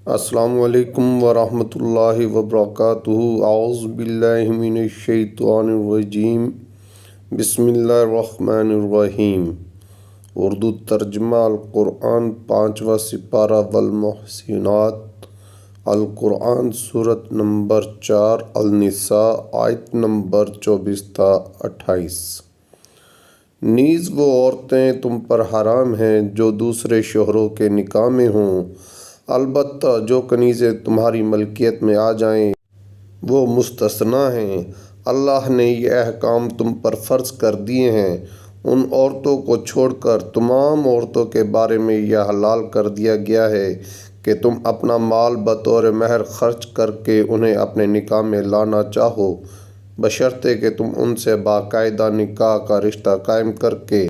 السلام علیکم ورحمۃ اللہ وبرکاتہ۔ اعوذ باللہ من الشیطان الرجیم، بسم اللہ الرحمن الرحیم۔ اردو ترجمہ القرآن، 5واں سپارہ والمحسنات، القرآن سورت نمبر 4 النساء، آیت نمبر 24 تا 28۔ نیز وہ عورتیں تم پر حرام ہیں جو دوسرے شوہروں کے نکاح میں ہوں، البتہ جو کنیزیں تمہاری ملکیت میں آ جائیں وہ مستثنیٰ ہیں۔ اللہ نے یہ احکام تم پر فرض کر دیے ہیں۔ ان عورتوں کو چھوڑ کر تمام عورتوں کے بارے میں یہ حلال کر دیا گیا ہے کہ تم اپنا مال بطور مہر خرچ کر کے انہیں اپنے نکاح میں لانا چاہو، بشرطے کہ تم ان سے باقاعدہ نکاح کا رشتہ قائم کر کے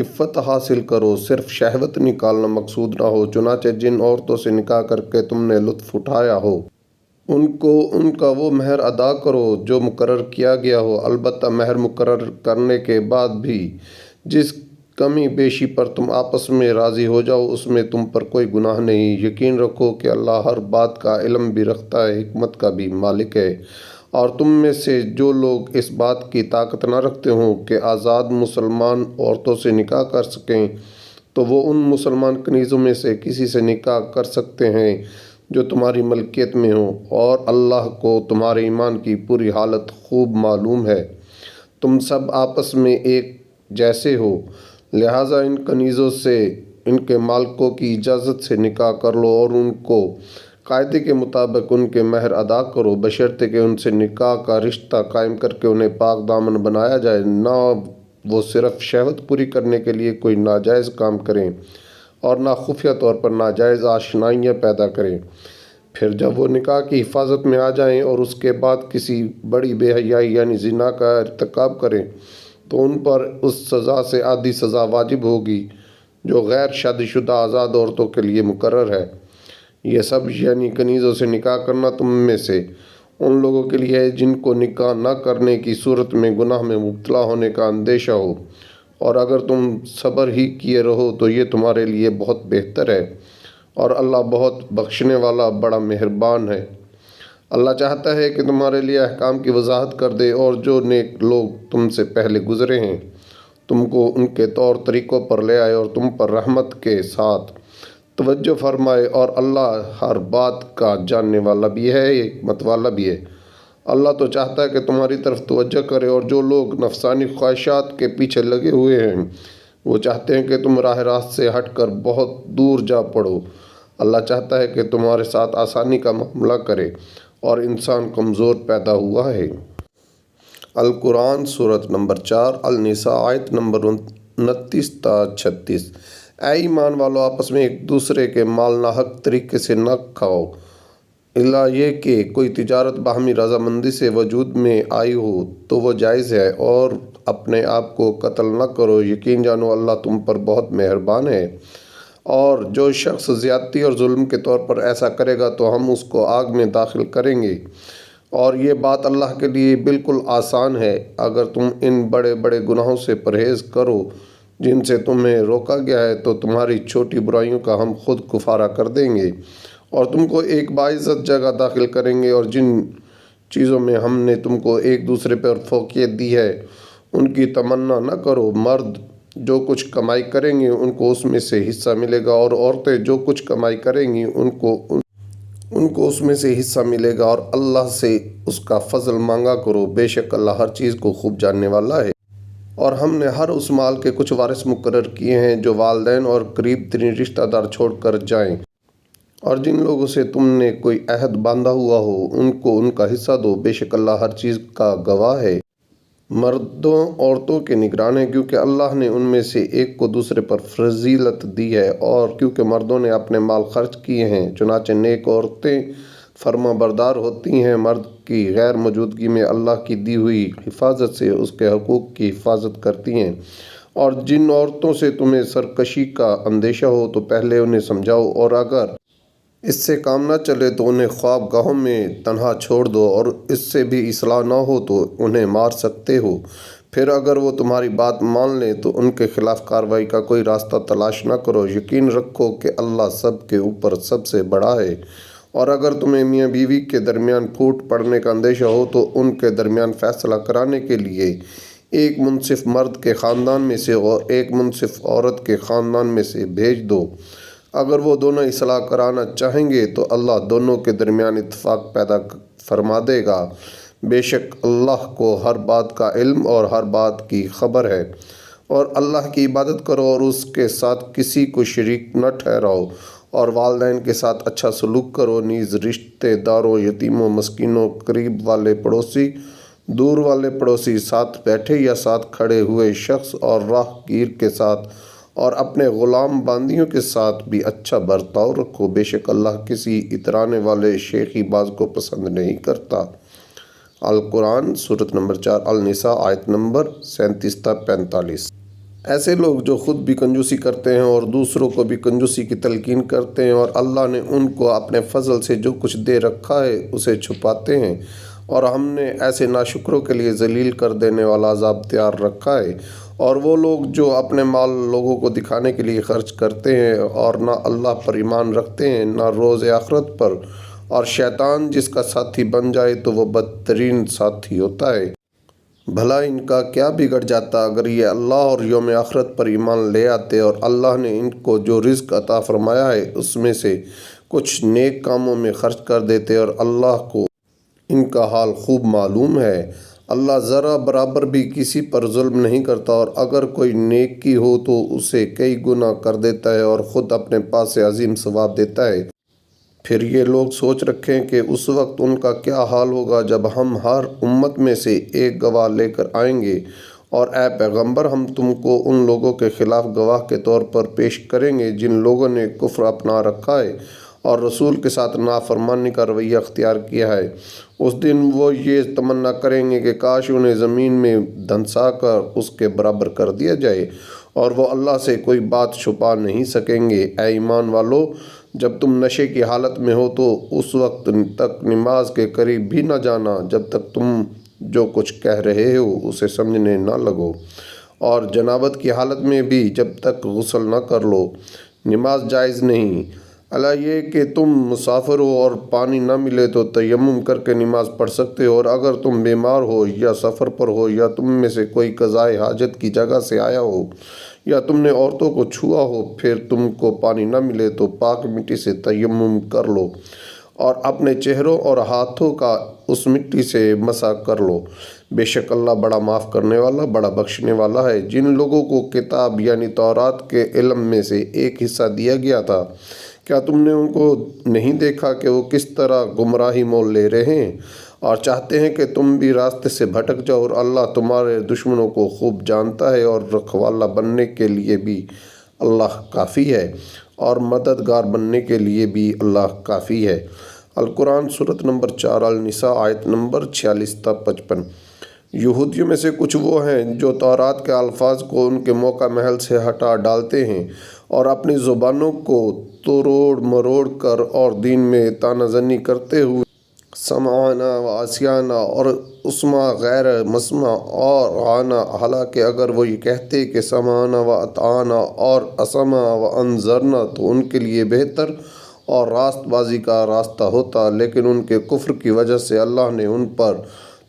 عفت حاصل کرو۔ صرف شہوت نکالنا مقصود نہ ہو۔ چنانچہ جن عورتوں سے نکاح کر کے تم نے لطف اٹھایا ہو ان کو ان کا وہ مہر ادا کرو جو مقرر کیا گیا ہو، البتہ مہر مقرر کرنے کے بعد بھی جس کمی بیشی پر تم آپس میں راضی ہو جاؤ اس میں تم پر کوئی گناہ نہیں۔ یقین رکھو کہ اللہ ہر بات کا علم بھی رکھتا ہے، حکمت کا بھی مالک ہے۔ اور تم میں سے جو لوگ اس بات کی طاقت نہ رکھتے ہوں کہ آزاد مسلمان عورتوں سے نکاح کر سکیں تو وہ ان مسلمان کنیزوں میں سے کسی سے نکاح کر سکتے ہیں جو تمہاری ملکیت میں ہوں، اور اللہ کو تمہارے ایمان کی پوری حالت خوب معلوم ہے۔ تم سب آپس میں ایک جیسے ہو، لہٰذا ان کنیزوں سے ان کے مالکوں کی اجازت سے نکاح کر لو اور ان کو قاعدے کے مطابق ان کے مہر ادا کرو، بشرطے کہ ان سے نکاح کا رشتہ قائم کر کے انہیں پاک دامن بنایا جائے، نہ وہ صرف شہوت پوری کرنے کے لیے کوئی ناجائز کام کریں اور نہ خفیہ طور پر ناجائز آشنائیاں پیدا کریں۔ پھر جب وہ نکاح کی حفاظت میں آ جائیں اور اس کے بعد کسی بڑی بے حیائی یعنی زنا کا ارتکاب کریں تو ان پر اس سزا سے آدھی سزا واجب ہوگی جو غیر شادی شدہ آزاد عورتوں کے لیے مقرر ہے۔ یہ سب یعنی کنیزوں سے نکاح کرنا تم میں سے ان لوگوں کے لیے ہے جن کو نکاح نہ کرنے کی صورت میں گناہ میں مبتلا ہونے کا اندیشہ ہو، اور اگر تم صبر ہی کیے رہو تو یہ تمہارے لیے بہت بہتر ہے، اور اللہ بہت بخشنے والا بڑا مہربان ہے۔ اللہ چاہتا ہے کہ تمہارے لیے احکام کی وضاحت کر دے، اور جو نیک لوگ تم سے پہلے گزرے ہیں تم کو ان کے طور طریقوں پر لے آئے اور تم پر رحمت کے ساتھ توجہ فرمائے، اور اللہ ہر بات کا جاننے والا بھی ہے، حکمت والا بھی ہے۔ اللہ تو چاہتا ہے کہ تمہاری طرف توجہ کرے، اور جو لوگ نفسانی خواہشات کے پیچھے لگے ہوئے ہیں وہ چاہتے ہیں کہ تم راہ راست سے ہٹ کر بہت دور جا پڑو۔ اللہ چاہتا ہے کہ تمہارے ساتھ آسانی کا معاملہ کرے، اور انسان کمزور پیدا ہوا ہے۔ القرآن سورت نمبر 4 النساء، آیت نمبر 29 تا 36۔ اے ایمان والو، آپس میں ایک دوسرے کے مال ناحق طریقے سے نہ کھاؤ، الا یہ کہ کوئی تجارت باہمی رضامندی سے وجود میں آئی ہو تو وہ جائز ہے، اور اپنے آپ کو قتل نہ کرو، یقین جانو اللہ تم پر بہت مہربان ہے۔ اور جو شخص زیادتی اور ظلم کے طور پر ایسا کرے گا تو ہم اس کو آگ میں داخل کریں گے، اور یہ بات اللہ کے لیے بالکل آسان ہے۔ اگر تم ان بڑے بڑے گناہوں سے پرہیز کرو جن سے تمہیں روکا گیا ہے تو تمہاری چھوٹی برائیوں کا ہم خود کفارہ کر دیں گے، اور تم کو ایک باعزت جگہ داخل کریں گے۔ اور جن چیزوں میں ہم نے تم کو ایک دوسرے پر فوقیت دی ہے ان کی تمنا نہ کرو۔ مرد جو کچھ کمائی کریں گے ان کو اس میں سے حصہ ملے گا، اور عورتیں جو کچھ کمائی کریں گی ان کو اس میں سے حصہ ملے گا، اور اللہ سے اس کا فضل مانگا کرو، بے شک اللہ ہر چیز کو خوب جاننے والا ہے۔ اور ہم نے ہر اس مال کے کچھ وارث مقرر کیے ہیں جو والدین اور قریب ترین رشتہ دار چھوڑ کر جائیں، اور جن لوگوں سے تم نے کوئی عہد باندھا ہوا ہو ان کو ان کا حصہ دو، بے شک اللہ ہر چیز کا گواہ ہے۔ مردوں عورتوں کے نگران ہیں کیونکہ اللہ نے ان میں سے ایک کو دوسرے پر فضیلت دی ہے، اور کیونکہ مردوں نے اپنے مال خرچ کیے ہیں، چنانچہ نیک عورتیں فرما بردار ہوتی ہیں۔ مرد کی غیر موجودگی میں اللہ کی دی ہوئی حفاظت سے اس کے حقوق کی حفاظت کرتی ہیں، اور جن عورتوں سے تمہیں سرکشی کا اندیشہ ہو تو پہلے انہیں سمجھاؤ، اور اگر اس سے کام نہ چلے تو انہیں خواب گاہوں میں تنہا چھوڑ دو، اور اس سے بھی اصلاح نہ ہو تو انہیں مار سکتے ہو۔ پھر اگر وہ تمہاری بات مان لیں تو ان کے خلاف کارروائی کا کوئی راستہ تلاش نہ کرو، یقین رکھو کہ اللہ سب کے اوپر سب سے بڑا ہے۔ اور اگر تمہیں میاں بیوی کے درمیان پھوٹ پڑنے کا اندیشہ ہو تو ان کے درمیان فیصلہ کرانے کے لیے ایک منصف مرد کے خاندان میں سے اور ایک منصف عورت کے خاندان میں سے بھیج دو۔ اگر وہ دونوں اصلاح کرانا چاہیں گے تو اللہ دونوں کے درمیان اتفاق پیدا فرما دے گا۔ بے شک اللہ کو ہر بات کا علم اور ہر بات کی خبر ہے۔ اور اللہ کی عبادت کرو اور اس کے ساتھ کسی کو شریک نہ ٹھہراؤ، اور والدین کے ساتھ اچھا سلوک کرو، نیز رشتے داروں، یتیموں، مسکینوں، قریب والے پڑوسی، دور والے پڑوسی، ساتھ بیٹھے یا ساتھ کھڑے ہوئے شخص اور راہ گیر کے ساتھ اور اپنے غلام باندیوں کے ساتھ بھی اچھا برتاؤ رکھو۔ بے شک اللہ کسی اترانے والے شیخی باز کو پسند نہیں کرتا۔ القرآن سورۃ نمبر 4 النساء آیت نمبر 37 تا 45۔ ایسے لوگ جو خود بھی کنجوسی کرتے ہیں اور دوسروں کو بھی کنجوسی کی تلقین کرتے ہیں، اور اللہ نے ان کو اپنے فضل سے جو کچھ دے رکھا ہے اسے چھپاتے ہیں، اور ہم نے ایسے ناشکروں کے لیے ذلیل کر دینے والا عذاب تیار رکھا ہے۔ اور وہ لوگ جو اپنے مال لوگوں کو دکھانے کے لیے خرچ کرتے ہیں اور نہ اللہ پر ایمان رکھتے ہیں نہ روز آخرت پر، اور شیطان جس کا ساتھی بن جائے تو وہ بدترین ساتھی ہوتا ہے۔ بھلا ان کا کیا بگڑ جاتا اگر یہ اللہ اور یوم آخرت پر ایمان لے آتے اور اللہ نے ان کو جو رزق عطا فرمایا ہے اس میں سے کچھ نیک کاموں میں خرچ کر دیتے، اور اللہ کو ان کا حال خوب معلوم ہے۔ اللہ ذرا برابر بھی کسی پر ظلم نہیں کرتا، اور اگر کوئی نیکی ہو تو اسے کئی گنا کر دیتا ہے اور خود اپنے پاس سے عظیم ثواب دیتا ہے۔ پھر یہ لوگ سوچ رکھیں کہ اس وقت ان کا کیا حال ہوگا جب ہم ہر امت میں سے ایک گواہ لے کر آئیں گے، اور اے پیغمبر ہم تم کو ان لوگوں کے خلاف گواہ کے طور پر پیش کریں گے جن لوگوں نے کفر اپنا رکھا ہے اور رسول کے ساتھ نافرمانی کا رویہ اختیار کیا ہے۔ اس دن وہ یہ تمنا کریں گے کہ کاش انہیں زمین میں دھنسا کر اس کے برابر کر دیا جائے، اور وہ اللہ سے کوئی بات چھپا نہیں سکیں گے۔ اے ایمان والو، جب تم نشے کی حالت میں ہو تو اس وقت تک نماز کے قریب بھی نہ جانا جب تک تم جو کچھ کہہ رہے ہو اسے سمجھنے نہ لگو، اور جنابت کی حالت میں بھی جب تک غسل نہ کر لو نماز جائز نہیں، الا یہ کہ تم مسافر ہو اور پانی نہ ملے تو تیمم کر کے نماز پڑھ سکتے ہو، اور اگر تم بیمار ہو یا سفر پر ہو یا تم میں سے کوئی قضائے حاجت کی جگہ سے آیا ہو یا تم نے عورتوں کو چھوا ہو، پھر تم کو پانی نہ ملے تو پاک مٹی سے تیمم کر لو اور اپنے چہروں اور ہاتھوں کا اس مٹی سے مسح کر لو۔ بے شک اللہ بڑا معاف کرنے والا، بڑا بخشنے والا ہے۔ جن لوگوں کو کتاب یعنی تورات کے علم میں سے ایک حصہ دیا گیا تھا، کیا تم نے ان کو نہیں دیکھا کہ وہ کس طرح گمراہی مول لے رہے ہیں اور چاہتے ہیں کہ تم بھی راستے سے بھٹک جاؤ، اور اللہ تمہارے دشمنوں کو خوب جانتا ہے، اور رکھوالا بننے کے لیے بھی اللہ کافی ہے، اور مددگار بننے کے لیے بھی اللہ کافی ہے۔ القرآن سورۃ نمبر 4 النساء آیت نمبر 46 تا 55۔ یہودیوں میں سے کچھ وہ ہیں جو تورات کے الفاظ کو ان کے موقع محل سے ہٹا ڈالتے ہیں اور اپنی زبانوں کو توڑ مروڑ کر اور دین میں طعنہ زنی کرتے ہوئے سمعنا و عصینا اور اسما غیر مسمع اور عانا، حالانکہ اگر وہ یہ کہتے کہ سمعنا و اطعنا اور اسمع و انذرنا تو ان کے لیے بہتر اور راست بازی کا راستہ ہوتا، لیکن ان کے کفر کی وجہ سے اللہ نے ان پر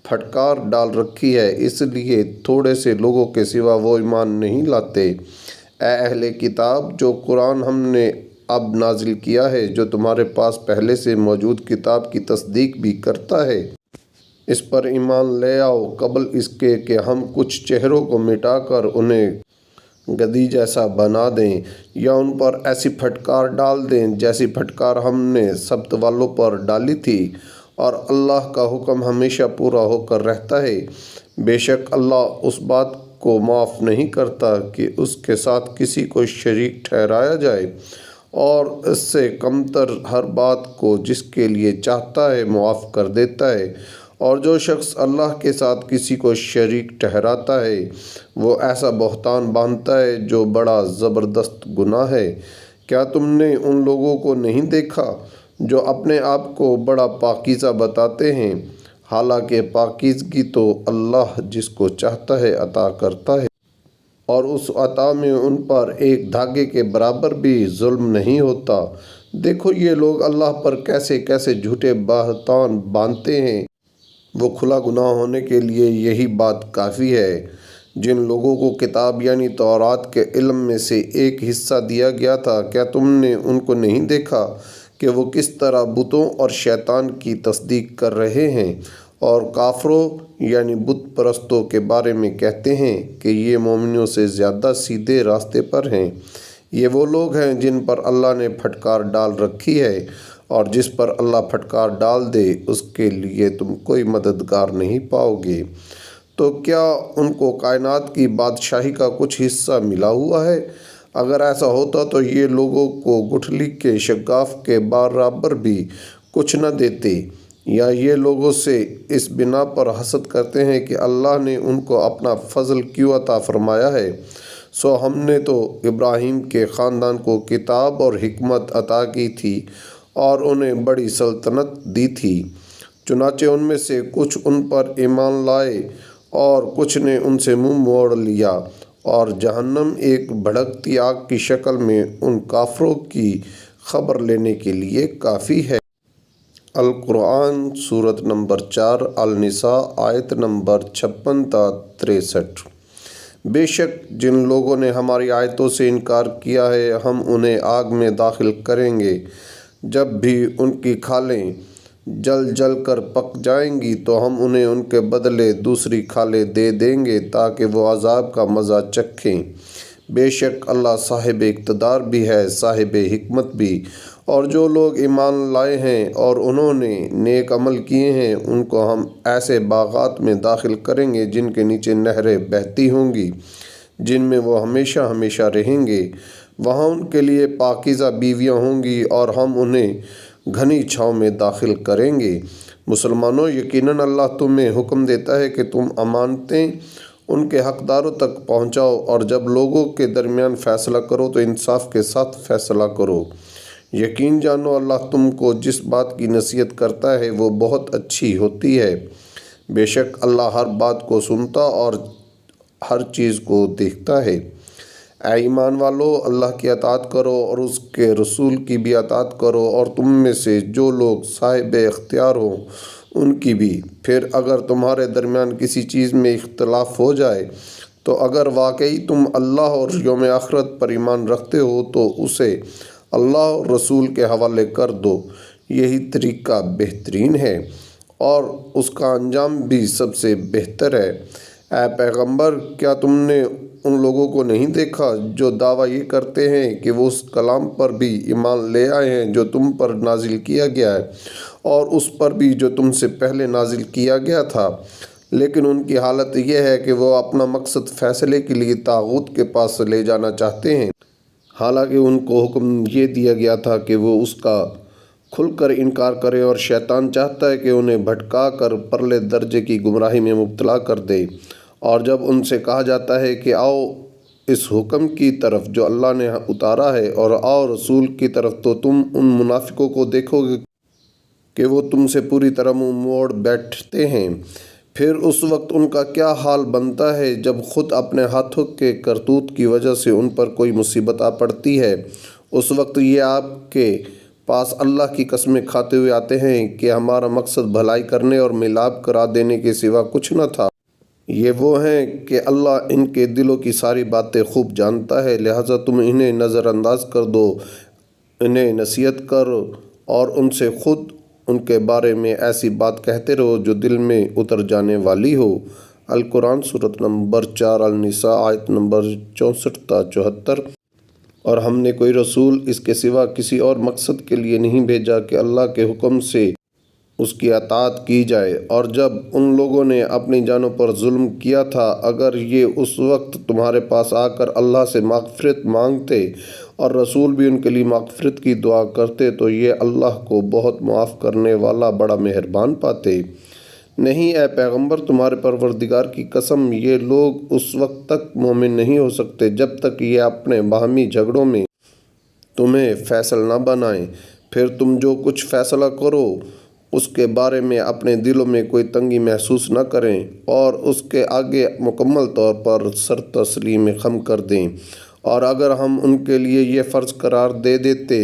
پھٹکار ڈال رکھی ہے، اس لیے تھوڑے سے لوگوں کے سوا وہ ایمان نہیں لاتے۔ اے اہل کتاب، جو قرآن ہم نے اب نازل کیا ہے جو تمہارے پاس پہلے سے موجود کتاب کی تصدیق بھی کرتا ہے، اس پر ایمان لے آؤ قبل اس کے کہ ہم کچھ چہروں کو مٹا کر انہیں گدی جیسا بنا دیں یا ان پر ایسی پھٹکار ڈال دیں جیسی پھٹکار ہم نے سبت والوں پر ڈالی تھی، اور اللہ کا حکم ہمیشہ پورا ہو کر رہتا ہے۔ بے شک اللہ اس بات کو معاف نہیں کرتا کہ اس کے ساتھ کسی کو شریک ٹھہرایا جائے، اور اس سے کمتر ہر بات کو جس کے لیے چاہتا ہے معاف کر دیتا ہے، اور جو شخص اللہ کے ساتھ کسی کو شریک ٹھہراتا ہے وہ ایسا بہتان باندھتا ہے جو بڑا زبردست گناہ ہے۔ کیا تم نے ان لوگوں کو نہیں دیکھا جو اپنے آپ کو بڑا پاکیزہ بتاتے ہیں حالانکہ پاکیزگی تو اللہ جس کو چاہتا ہے عطا کرتا ہے، اور اس عطا میں ان پر ایک دھاگے کے برابر بھی ظلم نہیں ہوتا۔ دیکھو یہ لوگ اللہ پر کیسے کیسے جھوٹے بہتان باندھتے ہیں۔ وہ کھلا گناہ ہونے کے لیے یہی بات کافی ہے۔ جن لوگوں کو کتاب یعنی تورات کے علم میں سے ایک حصہ دیا گیا تھا، کیا تم نے ان کو نہیں دیکھا کہ وہ کس طرح بتوں اور شیطان کی تصدیق کر رہے ہیں، اور کافروں یعنی بت پرستوں کے بارے میں کہتے ہیں کہ یہ مومنوں سے زیادہ سیدھے راستے پر ہیں۔ یہ وہ لوگ ہیں جن پر اللہ نے پھٹکار ڈال رکھی ہے، اور جس پر اللہ پھٹکار ڈال دے اس کے لیے تم کوئی مددگار نہیں پاؤ گے۔ تو کیا ان کو کائنات کی بادشاہی کا کچھ حصہ ملا ہوا ہے؟ اگر ایسا ہوتا تو یہ لوگوں کو گٹھلی کے شگاف کے برابر بھی کچھ نہ دیتے۔ یا یہ لوگوں سے اس بنا پر حسد کرتے ہیں کہ اللہ نے ان کو اپنا فضل کیوں عطا فرمایا ہے، سو ہم نے تو ابراہیم کے خاندان کو کتاب اور حکمت عطا کی تھی اور انہیں بڑی سلطنت دی تھی، چنانچہ ان میں سے کچھ ان پر ایمان لائے اور کچھ نے ان سے منہ موڑ لیا، اور جہنم ایک بھڑکتی آگ کی شکل میں ان کافروں کی خبر لینے کے لیے کافی ہے۔ القرآن سورۃ نمبر 4 النساء آیت نمبر 56 تا 63۔ بے شک جن لوگوں نے ہماری آیتوں سے انکار کیا ہے ہم انہیں آگ میں داخل کریں گے، جب بھی ان کی کھالیں جل جل کر پک جائیں گی تو ہم انہیں ان کے بدلے دوسری کھالیں دے دیں گے تاکہ وہ عذاب کا مزہ چکھیں۔ بے شک اللہ صاحب اقتدار بھی ہے، صاحب حکمت بھی۔ اور جو لوگ ایمان لائے ہیں اور انہوں نے نیک عمل کیے ہیں ان کو ہم ایسے باغات میں داخل کریں گے جن کے نیچے نہریں بہتی ہوں گی، جن میں وہ ہمیشہ ہمیشہ رہیں گے۔ وہاں ان کے لیے پاکیزہ بیویاں ہوں گی اور ہم انہیں گھنی چھاؤں میں داخل کریں گے۔ مسلمانوں، یقیناً اللہ تمہیں حکم دیتا ہے کہ تم امانتیں ان کے حقداروں تک پہنچاؤ، اور جب لوگوں کے درمیان فیصلہ کرو تو انصاف کے ساتھ فیصلہ کرو۔ یقین جانو اللہ تم کو جس بات کی نصیحت کرتا ہے وہ بہت اچھی ہوتی ہے۔ بے شک اللہ ہر بات کو سنتا اور ہر چیز کو دیکھتا ہے۔ اے ایمان والو، اللہ کی اطاعت کرو اور اس کے رسول کی بھی اطاعت کرو، اور تم میں سے جو لوگ صاحب اختیار ہوں ان کی بھی۔ پھر اگر تمہارے درمیان کسی چیز میں اختلاف ہو جائے تو اگر واقعی تم اللہ اور یوم آخرت پر ایمان رکھتے ہو تو اسے اللہ اور رسول کے حوالے کر دو، یہی طریقہ بہترین ہے اور اس کا انجام بھی سب سے بہتر ہے۔ اے پیغمبر، کیا تم نے ان لوگوں کو نہیں دیکھا جو دعویٰ یہ کرتے ہیں کہ وہ اس کلام پر بھی ایمان لے آئے ہیں جو تم پر نازل کیا گیا ہے اور اس پر بھی جو تم سے پہلے نازل کیا گیا تھا، لیکن ان کی حالت یہ ہے کہ وہ اپنا مقصد فیصلے کے لیے طاغوت کے پاس لے جانا چاہتے ہیں، حالانکہ ان کو حکم یہ دیا گیا تھا کہ وہ اس کا کھل کر انکار کریں، اور شیطان چاہتا ہے کہ انہیں بھٹکا کر پرلے درجے کی گمراہی میں مبتلا کر دے۔ اور جب ان سے کہا جاتا ہے کہ آؤ اس حکم کی طرف جو اللہ نے اتارا ہے اور آؤ رسول کی طرف، تو تم ان منافقوں کو دیکھو گے کہ وہ تم سے پوری طرح منہ موڑ بیٹھتے ہیں۔ پھر اس وقت ان کا کیا حال بنتا ہے جب خود اپنے ہاتھوں کے کرتوت کی وجہ سے ان پر کوئی مصیبت آ پڑتی ہے۔ اس وقت یہ آپ کے پاس اللہ کی قسمیں کھاتے ہوئے آتے ہیں کہ ہمارا مقصد بھلائی کرنے اور ملاپ کرا دینے کے سوا کچھ نہ تھا۔ یہ وہ ہیں کہ اللہ ان کے دلوں کی ساری باتیں خوب جانتا ہے، لہٰذا تم انہیں نظر انداز کر دو، انہیں نصیحت کرو اور ان سے خود ان کے بارے میں ایسی بات کہتے رہو جو دل میں اتر جانے والی ہو۔ القرآن سورۃ نمبر 4 النساء آیت نمبر 64 تا 74۔ اور ہم نے کوئی رسول اس کے سوا کسی اور مقصد کے لیے نہیں بھیجا کہ اللہ کے حکم سے اس کی اطاعت کی جائے، اور جب ان لوگوں نے اپنی جانوں پر ظلم کیا تھا اگر یہ اس وقت تمہارے پاس آ کر اللہ سے مغفرت مانگتے اور رسول بھی ان کے لیے مغفرت کی دعا کرتے تو یہ اللہ کو بہت معاف کرنے والا بڑا مہربان پاتے۔ نہیں اے پیغمبر، تمہارے پروردگار کی قسم، یہ لوگ اس وقت تک مومن نہیں ہو سکتے جب تک یہ اپنے باہمی جھگڑوں میں تمہیں فیصل نہ بنائیں، پھر تم جو کچھ فیصلہ کرو اس کے بارے میں اپنے دلوں میں کوئی تنگی محسوس نہ کریں اور اس کے آگے مکمل طور پر سر تسلیم خم کر دیں۔ اور اگر ہم ان کے لیے یہ فرض قرار دے دیتے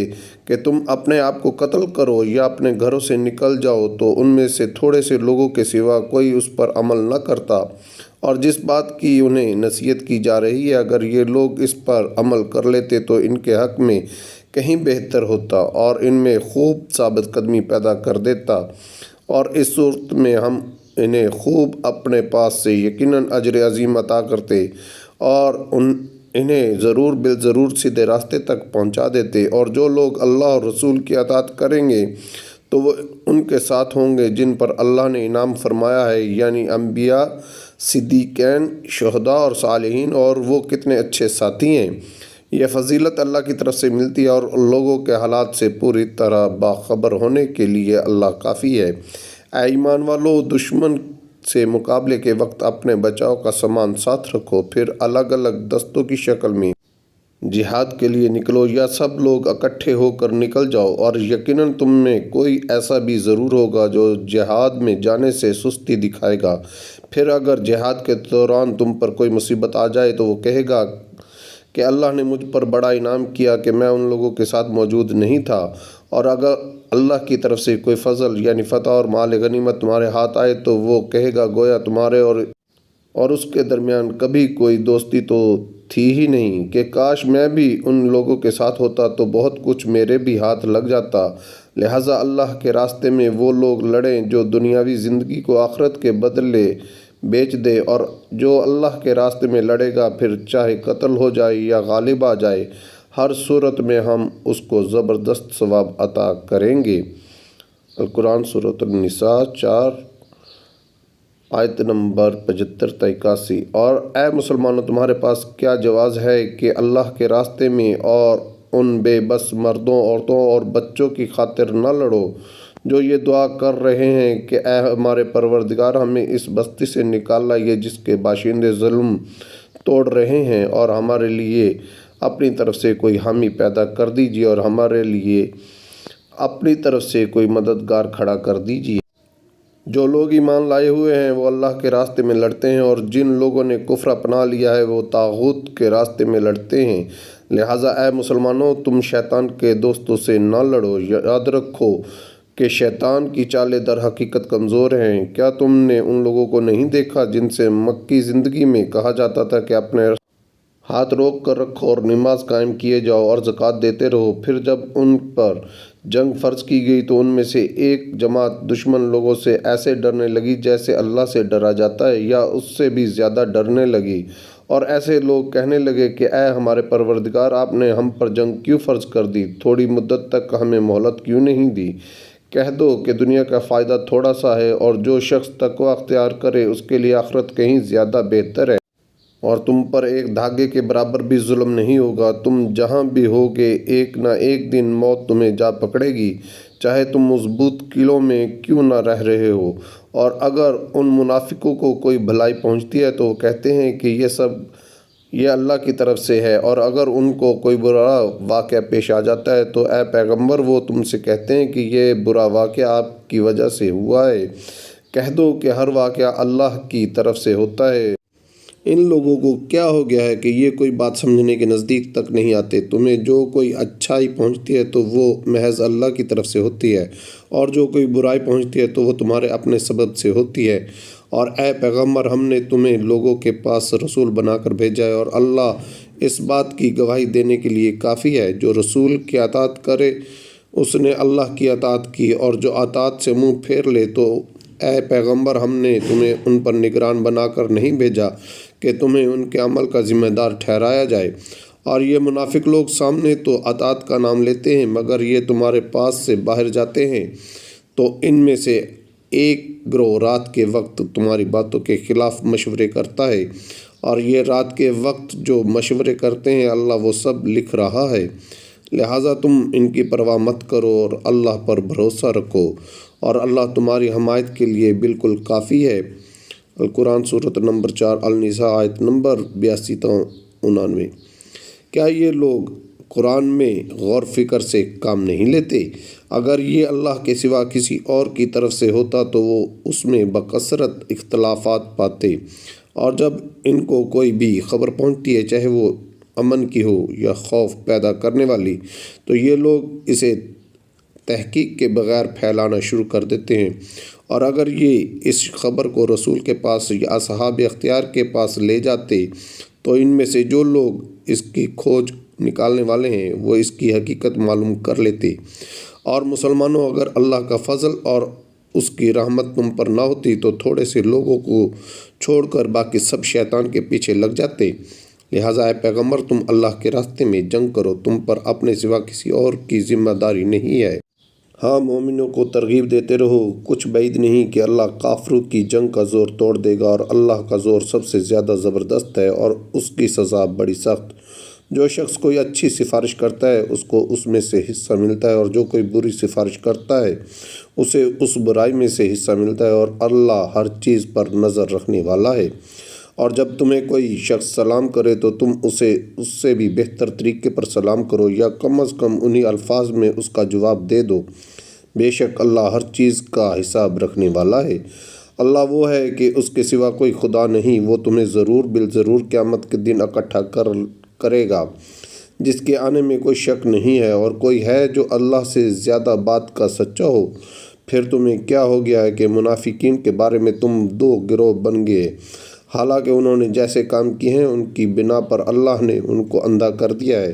کہ تم اپنے آپ کو قتل کرو یا اپنے گھروں سے نکل جاؤ تو ان میں سے تھوڑے سے لوگوں کے سوا کوئی اس پر عمل نہ کرتا، اور جس بات کی انہیں نصیحت کی جا رہی ہے اگر یہ لوگ اس پر عمل کر لیتے تو ان کے حق میں کہیں بہتر ہوتا اور ان میں خوب ثابت قدمی پیدا کر دیتا، اور اس صورت میں ہم انہیں خوب اپنے پاس سے یقیناً اجر عظیم عطا کرتے اور انہیں ضرور بالضرور سیدھے راستے تک پہنچا دیتے۔ اور جو لوگ اللہ اور رسول کی اطاعت کریں گے تو وہ ان کے ساتھ ہوں گے جن پر اللہ نے انعام فرمایا ہے، یعنی انبیاء، صدیقین، شہداء اور صالحین، اور وہ کتنے اچھے ساتھی ہیں۔ یہ فضیلت اللہ کی طرف سے ملتی ہے اور لوگوں کے حالات سے پوری طرح باخبر ہونے کے لیے اللہ کافی ہے۔ اے ایمان والو، دشمن سے مقابلے کے وقت اپنے بچاؤ کا سامان ساتھ رکھو، پھر الگ الگ دستوں کی شکل میں جہاد کے لیے نکلو یا سب لوگ اکٹھے ہو کر نکل جاؤ، اور یقیناً تم میں کوئی ایسا بھی ضرور ہوگا جو جہاد میں جانے سے سستی دکھائے گا۔ پھر اگر جہاد کے دوران تم پر کوئی مصیبت آ جائے تو وہ کہے گا کہ اللہ نے مجھ پر بڑا انعام کیا کہ میں ان لوگوں کے ساتھ موجود نہیں تھا، اور اگر اللہ کی طرف سے کوئی فضل یعنی فتح اور مال غنیمت تمہارے ہاتھ آئے تو وہ کہے گا گویا تمہارے اور اس کے درمیان کبھی کوئی دوستی تو تھی ہی نہیں، کہ کاش میں بھی ان لوگوں کے ساتھ ہوتا تو بہت کچھ میرے بھی ہاتھ لگ جاتا۔ لہٰذا اللہ کے راستے میں وہ لوگ لڑیں جو دنیاوی زندگی کو آخرت کے بدلے بیچ دے، اور جو اللہ کے راستے میں لڑے گا پھر چاہے قتل ہو جائے یا غالب آ جائے، ہر صورت میں ہم اس کو زبردست ثواب عطا کریں گے۔ القرآن سورۃ النساء 4 آیت نمبر 75 تا 81۔ اور اے مسلمانوں، تمہارے پاس کیا جواز ہے کہ اللہ کے راستے میں اور ان بے بس مردوں، عورتوں اور بچوں کی خاطر نہ لڑو جو یہ دعا کر رہے ہیں کہ اے ہمارے پروردگار، ہمیں اس بستی سے نکال لائیے جس کے باشندے ظلم توڑ رہے ہیں، اور ہمارے لیے اپنی طرف سے کوئی حامی پیدا کر دیجیے اور ہمارے لیے اپنی طرف سے کوئی مددگار کھڑا کر دیجیے۔ جو لوگ ایمان لائے ہوئے ہیں وہ اللہ کے راستے میں لڑتے ہیں، اور جن لوگوں نے کفر اپنا لیا ہے وہ طاغوت کے راستے میں لڑتے ہیں۔ لہٰذا اے مسلمانوں، تم شیطان کے دوستوں سے نہ لڑو، یاد رکھو کہ شیطان کی چالیں در حقیقت کمزور ہیں۔ کیا تم نے ان لوگوں کو نہیں دیکھا جن سے مکی زندگی میں کہا جاتا تھا کہ اپنے ہاتھ روک کر رکھو اور نماز قائم کیے جاؤ اور زکوٰۃ دیتے رہو، پھر جب ان پر جنگ فرض کی گئی تو ان میں سے ایک جماعت دشمن لوگوں سے ایسے ڈرنے لگی جیسے اللہ سے ڈرا جاتا ہے یا اس سے بھی زیادہ ڈرنے لگی، اور ایسے لوگ کہنے لگے کہ اے ہمارے پروردگار، آپ نے ہم پر جنگ کیوں فرض کر دی؟ تھوڑی مدت تک ہمیں مہلت کیوں نہیں دی؟ کہہ دو کہ دنیا کا فائدہ تھوڑا سا ہے، اور جو شخص تقوی اختیار کرے اس کے لیے آخرت کہیں زیادہ بہتر ہے، اور تم پر ایک دھاگے کے برابر بھی ظلم نہیں ہوگا۔ تم جہاں بھی ہوگے ایک نہ ایک دن موت تمہیں جا پکڑے گی، چاہے تم مضبوط قلعوں میں کیوں نہ رہ رہے ہو۔ اور اگر ان منافقوں کو کوئی بھلائی پہنچتی ہے تو وہ کہتے ہیں کہ یہ اللہ کی طرف سے ہے، اور اگر ان کو کوئی برا واقعہ پیش آ جاتا ہے تو اے پیغمبر وہ تم سے کہتے ہیں کہ یہ برا واقعہ آپ کی وجہ سے ہوا ہے۔ کہہ دو کہ ہر واقعہ اللہ کی طرف سے ہوتا ہے۔ ان لوگوں کو کیا ہو گیا ہے کہ یہ کوئی بات سمجھنے کے نزدیک تک نہیں آتے؟ تمہیں جو کوئی اچھائی پہنچتی ہے تو وہ محض اللہ کی طرف سے ہوتی ہے، اور جو کوئی برائی پہنچتی ہے تو وہ تمہارے اپنے سبب سے ہوتی ہے۔ اور اے پیغمبر، ہم نے تمہیں لوگوں کے پاس رسول بنا کر بھیجا ہے، اور اللہ اس بات کی گواہی دینے کے لیے کافی ہے۔ جو رسول کی اطاعت کرے اس نے اللہ کی اطاعت کی، اور جو اطاعت سے منہ پھیر لے تو اے پیغمبر، ہم نے تمہیں ان پر نگران بنا کر نہیں بھیجا کہ تمہیں ان کے عمل کا ذمہ دار ٹھہرایا جائے۔ اور یہ منافق لوگ سامنے تو اطاعت کا نام لیتے ہیں، مگر یہ تمہارے پاس سے باہر جاتے ہیں تو ان میں سے ایک گروہ رات کے وقت تمہاری باتوں کے خلاف مشورے کرتا ہے، اور یہ رات کے وقت جو مشورے کرتے ہیں اللہ وہ سب لکھ رہا ہے۔ لہٰذا تم ان کی پرواہ مت کرو اور اللہ پر بھروسہ رکھو، اور اللہ تمہاری حمایت کے لیے بالکل کافی ہے۔ القرآن سورۃ نمبر 4 النساء آیت نمبر 82 تا 99۔ کیا یہ لوگ قرآن میں غور فکر سے کام نہیں لیتے؟ اگر یہ اللہ کے سوا کسی اور کی طرف سے ہوتا تو وہ اس میں بکثرت اختلافات پاتے، اور جب ان کو کوئی بھی خبر پہنچتی ہے، چاہے وہ امن کی ہو یا خوف پیدا کرنے والی، تو یہ لوگ اسے تحقیق کے بغیر پھیلانا شروع کر دیتے ہیں۔ اور اگر یہ اس خبر کو رسول کے پاس یا اصحاب اختیار کے پاس لے جاتے تو ان میں سے جو لوگ اس کی کھوج نکالنے والے ہیں وہ اس کی حقیقت معلوم کر لیتے۔ اور مسلمانوں، اگر اللہ کا فضل اور اس کی رحمت تم پر نہ ہوتی تو تھوڑے سے لوگوں کو چھوڑ کر باقی سب شیطان کے پیچھے لگ جاتے۔ لہٰذا اے پیغمبر، تم اللہ کے راستے میں جنگ کرو، تم پر اپنے سوا کسی اور کی ذمہ داری نہیں ہے۔ ہاں، مومنوں کو ترغیب دیتے رہو، کچھ بعید نہیں کہ اللہ کافروں کی جنگ کا زور توڑ دے گا، اور اللہ کا زور سب سے زیادہ زبردست ہے اور اس کی سزا بڑی سخت۔ جو شخص کوئی اچھی سفارش کرتا ہے اس کو اس میں سے حصہ ملتا ہے، اور جو کوئی بری سفارش کرتا ہے اسے اس برائی میں سے حصہ ملتا ہے، اور اللہ ہر چیز پر نظر رکھنے والا ہے۔ اور جب تمہیں کوئی شخص سلام کرے تو تم اسے اس سے بھی بہتر طریقے پر سلام کرو، یا کم از کم انہی الفاظ میں اس کا جواب دے دو۔ بے شک اللہ ہر چیز کا حساب رکھنے والا ہے۔ اللہ وہ ہے کہ اس کے سوا کوئی خدا نہیں، وہ تمہیں ضرور بالضرور قیامت کے دن اکٹھا کرے گا، جس کے آنے میں کوئی شک نہیں ہے۔ اور کوئی ہے جو اللہ سے زیادہ بات کا سچا ہو؟ پھر تمہیں کیا ہو گیا ہے کہ منافقین کے بارے میں تم دو گروہ بن گئے، حالانکہ انہوں نے جیسے کام کیے ہیں ان کی بنا پر اللہ نے ان کو اندھا کر دیا ہے۔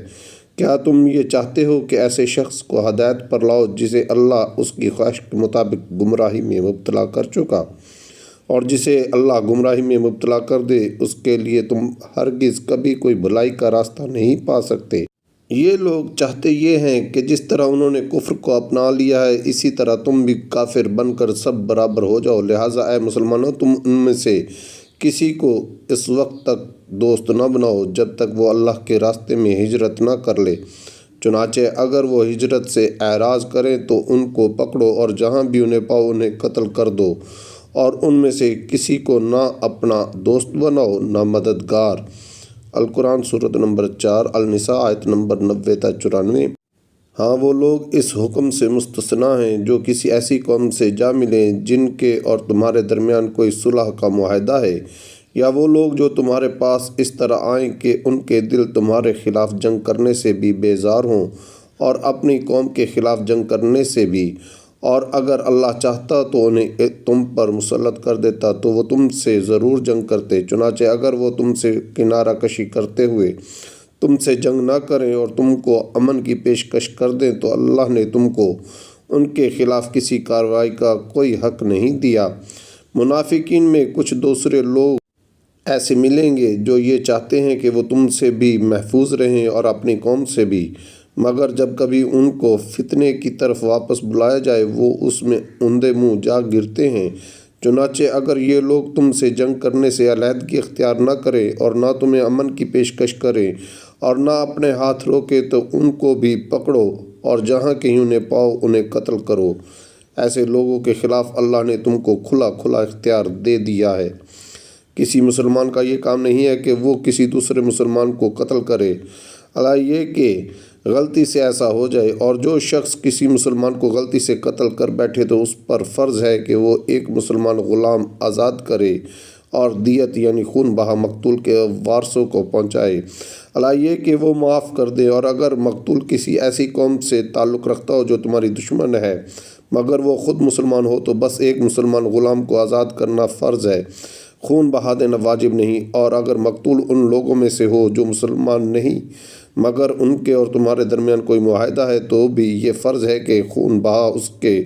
کیا تم یہ چاہتے ہو کہ ایسے شخص کو ہدایت پر لاؤ جسے اللہ اس کی خواہش کے مطابق گمراہی میں مبتلا کر چکا، اور جسے اللہ گمراہی میں مبتلا کر دے اس کے لیے تم ہرگز کبھی کوئی بھلائی کا راستہ نہیں پا سکتے۔ یہ لوگ چاہتے یہ ہیں کہ جس طرح انہوں نے کفر کو اپنا لیا ہے اسی طرح تم بھی کافر بن کر سب برابر ہو جاؤ۔ لہٰذا اے مسلمانوں، تم ان میں سے کسی کو اس وقت تک دوست نہ بناؤ جب تک وہ اللہ کے راستے میں ہجرت نہ کر لے۔ چنانچہ اگر وہ ہجرت سے اعراض کریں تو ان کو پکڑو، اور جہاں بھی انہیں پاؤ انہیں قتل کر دو، اور ان میں سے کسی کو نہ اپنا دوست بناؤ نہ مددگار۔ القرآن سورۃ نمبر 4 النساء آیت نمبر 90 تا 94۔ ہاں، وہ لوگ اس حکم سے مستثنیٰ ہیں جو کسی ایسی قوم سے جا ملیں جن کے اور تمہارے درمیان کوئی صلح کا معاہدہ ہے، یا وہ لوگ جو تمہارے پاس اس طرح آئیں کہ ان کے دل تمہارے خلاف جنگ کرنے سے بھی بیزار ہوں اور اپنی قوم کے خلاف جنگ کرنے سے بھی، اور اگر اللہ چاہتا تو انہیں تم پر مسلط کر دیتا تو وہ تم سے ضرور جنگ کرتے۔ چنانچہ اگر وہ تم سے کنارہ کشی کرتے ہوئے تم سے جنگ نہ کریں اور تم کو امن کی پیشکش کر دیں تو اللہ نے تم کو ان کے خلاف کسی کارروائی کا کوئی حق نہیں دیا۔ منافقین میں کچھ دوسرے لوگ ایسے ملیں گے جو یہ چاہتے ہیں کہ وہ تم سے بھی محفوظ رہیں اور اپنی قوم سے بھی، مگر جب کبھی ان کو فتنے کی طرف واپس بلایا جائے وہ اس میں اندھے منہ جا گرتے ہیں۔ چنانچہ اگر یہ لوگ تم سے جنگ کرنے سے علیحدگی اختیار نہ کریں اور نہ تمہیں امن کی پیشکش کریں اور نہ اپنے ہاتھ روکے تو ان کو بھی پکڑو، اور جہاں کہیں انہیں پاؤ انہیں قتل کرو۔ ایسے لوگوں کے خلاف اللہ نے تم کو کھلا کھلا اختیار دے دیا ہے۔ کسی مسلمان کا یہ کام نہیں ہے کہ وہ کسی دوسرے مسلمان کو قتل کرے، اللہ یہ کہ غلطی سے ایسا ہو جائے، اور جو شخص کسی مسلمان کو غلطی سے قتل کر بیٹھے تو اس پر فرض ہے کہ وہ ایک مسلمان غلام آزاد کرے اور دیت یعنی خون بہا مقتول کے وارثوں کو پہنچائے، اللہ یہ کہ وہ معاف کر دے۔ اور اگر مقتول کسی ایسی قوم سے تعلق رکھتا ہو جو تمہاری دشمن ہے مگر وہ خود مسلمان ہو تو بس ایک مسلمان غلام کو آزاد کرنا فرض ہے، خون بہا دینا واجب نہیں۔ اور اگر مقتول ان لوگوں میں سے ہو جو مسلمان نہیں مگر ان کے اور تمہارے درمیان کوئی معاہدہ ہے تو بھی یہ فرض ہے کہ خون بہا اس کے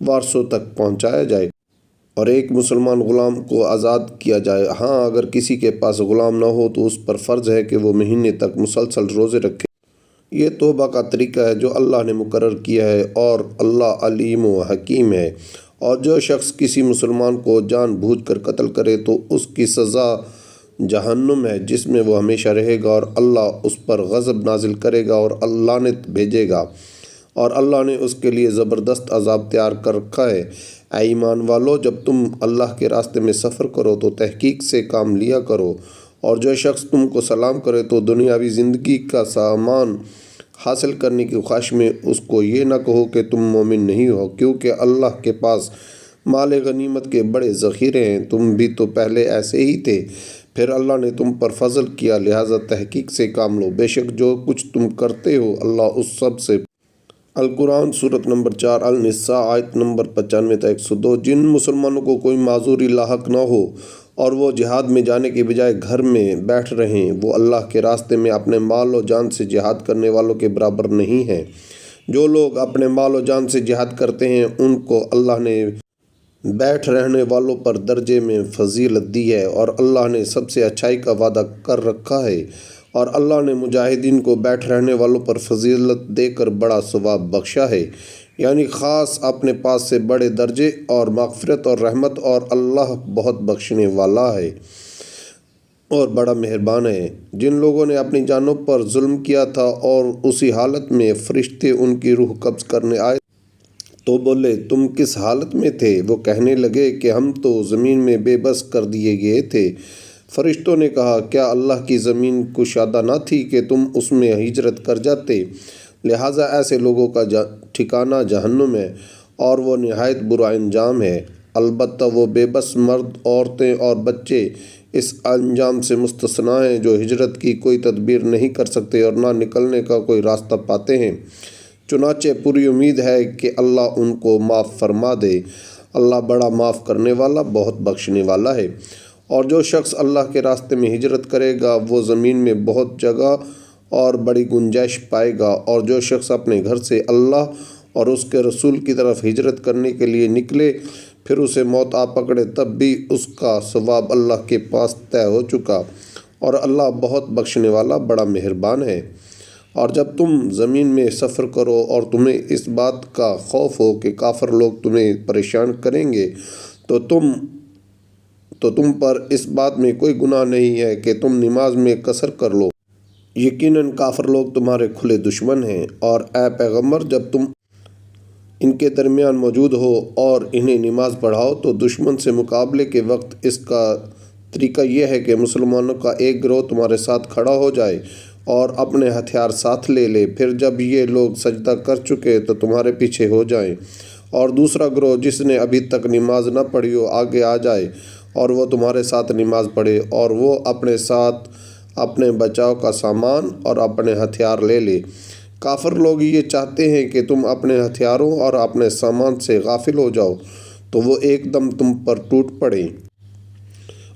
وارثوں تک پہنچایا جائے اور ایک مسلمان غلام کو آزاد کیا جائے۔ ہاں، اگر کسی کے پاس غلام نہ ہو تو اس پر فرض ہے کہ وہ مہینے تک مسلسل روزے رکھے۔ یہ توبہ کا طریقہ ہے جو اللہ نے مقرر کیا ہے، اور اللہ علیم و حکیم ہے۔ اور جو شخص کسی مسلمان کو جان بوجھ کر قتل کرے تو اس کی سزا جہنم ہے جس میں وہ ہمیشہ رہے گا، اور اللہ اس پر غضب نازل کرے گا اور لعنت بھیجے گا، اور اللہ نے اس کے لیے زبردست عذاب تیار کر رکھا ہے۔ اے ایمان والو، جب تم اللہ کے راستے میں سفر کرو تو تحقیق سے کام لیا کرو، اور جو شخص تم کو سلام کرے تو دنیاوی زندگی کا سامان حاصل کرنے کی خواہش میں اس کو یہ نہ کہو کہ تم مومن نہیں ہو، کیونکہ اللہ کے پاس مال غنیمت کے بڑے ذخیرے ہیں، تم بھی تو پہلے ایسے ہی تھے، پھر اللہ نے تم پر فضل کیا، لہٰذا تحقیق سے کام لو، بے شک جو کچھ تم کرتے ہو اللہ اس سب سے۔ القرآن سورۃ نمبر 4 النساء آیت نمبر 95 تا 102۔ جن مسلمانوں کو کوئی معذوری لاحق نہ ہو اور وہ جہاد میں جانے کے بجائے گھر میں بیٹھ رہیں، وہ اللہ کے راستے میں اپنے مال و جان سے جہاد کرنے والوں کے برابر نہیں ہیں۔ جو لوگ اپنے مال و جان سے جہاد کرتے ہیں ان کو اللہ نے بیٹھ رہنے والوں پر درجے میں فضیلت دی ہے، اور اللہ نے سب سے اچھائی کا وعدہ کر رکھا ہے، اور اللہ نے مجاہدین کو بیٹھ رہنے والوں پر فضیلت دے کر بڑا ثواب بخشا ہے، یعنی خاص اپنے پاس سے بڑے درجے اور مغفرت اور رحمت، اور اللہ بہت بخشنے والا ہے اور بڑا مہربان ہے۔ جن لوگوں نے اپنی جانوں پر ظلم کیا تھا اور اسی حالت میں فرشتے ان کی روح قبض کرنے آئے تو بولے تم کس حالت میں تھے؟ وہ کہنے لگے کہ ہم تو زمین میں بے بس کر دیے گئے تھے۔ فرشتوں نے کہا کیا اللہ کی زمین کشادہ نہ تھی کہ تم اس میں ہجرت کر جاتے؟ لہٰذا ایسے لوگوں کا ٹھکانہ جہنم ہے اور وہ نہایت برا انجام ہے۔ البتہ وہ بے بس مرد، عورتیں اور بچے اس انجام سے مستثنیٰ ہیں جو ہجرت کی کوئی تدبیر نہیں کر سکتے اور نہ نکلنے کا کوئی راستہ پاتے ہیں۔ چنانچہ پوری امید ہے کہ اللہ ان کو معاف فرما دے، اللہ بڑا معاف کرنے والا بہت بخشنے والا ہے۔ اور جو شخص اللہ کے راستے میں ہجرت کرے گا وہ زمین میں بہت جگہ اور بڑی گنجائش پائے گا، اور جو شخص اپنے گھر سے اللہ اور اس کے رسول کی طرف ہجرت کرنے کے لیے نکلے پھر اسے موت آ پکڑے تب بھی اس کا ثواب اللہ کے پاس طے ہو چکا، اور اللہ بہت بخشنے والا بڑا مہربان ہے۔ اور جب تم زمین میں سفر کرو اور تمہیں اس بات کا خوف ہو کہ کافر لوگ تمہیں پریشان کریں گے تو تم پر اس بات میں کوئی گناہ نہیں ہے کہ تم نماز میں قصر کر لو، یقیناً کافر لوگ تمہارے کھلے دشمن ہیں۔ اور اے پیغمبر جب تم ان کے درمیان موجود ہو اور انہیں نماز پڑھاؤ تو دشمن سے مقابلے کے وقت اس کا طریقہ یہ ہے کہ مسلمانوں کا ایک گروہ تمہارے ساتھ کھڑا ہو جائے اور اپنے ہتھیار ساتھ لے لے، پھر جب یہ لوگ سجدہ کر چکے تو تمہارے پیچھے ہو جائیں، اور دوسرا گروہ جس نے ابھی تک نماز نہ پڑھی ہو آگے آ جائے اور وہ تمہارے ساتھ نماز پڑھے، اور وہ اپنے ساتھ اپنے بچاؤ کا سامان اور اپنے ہتھیار لے لے۔ کافر لوگ یہ چاہتے ہیں کہ تم اپنے ہتھیاروں اور اپنے سامان سے غافل ہو جاؤ تو وہ ایک دم تم پر ٹوٹ پڑیں،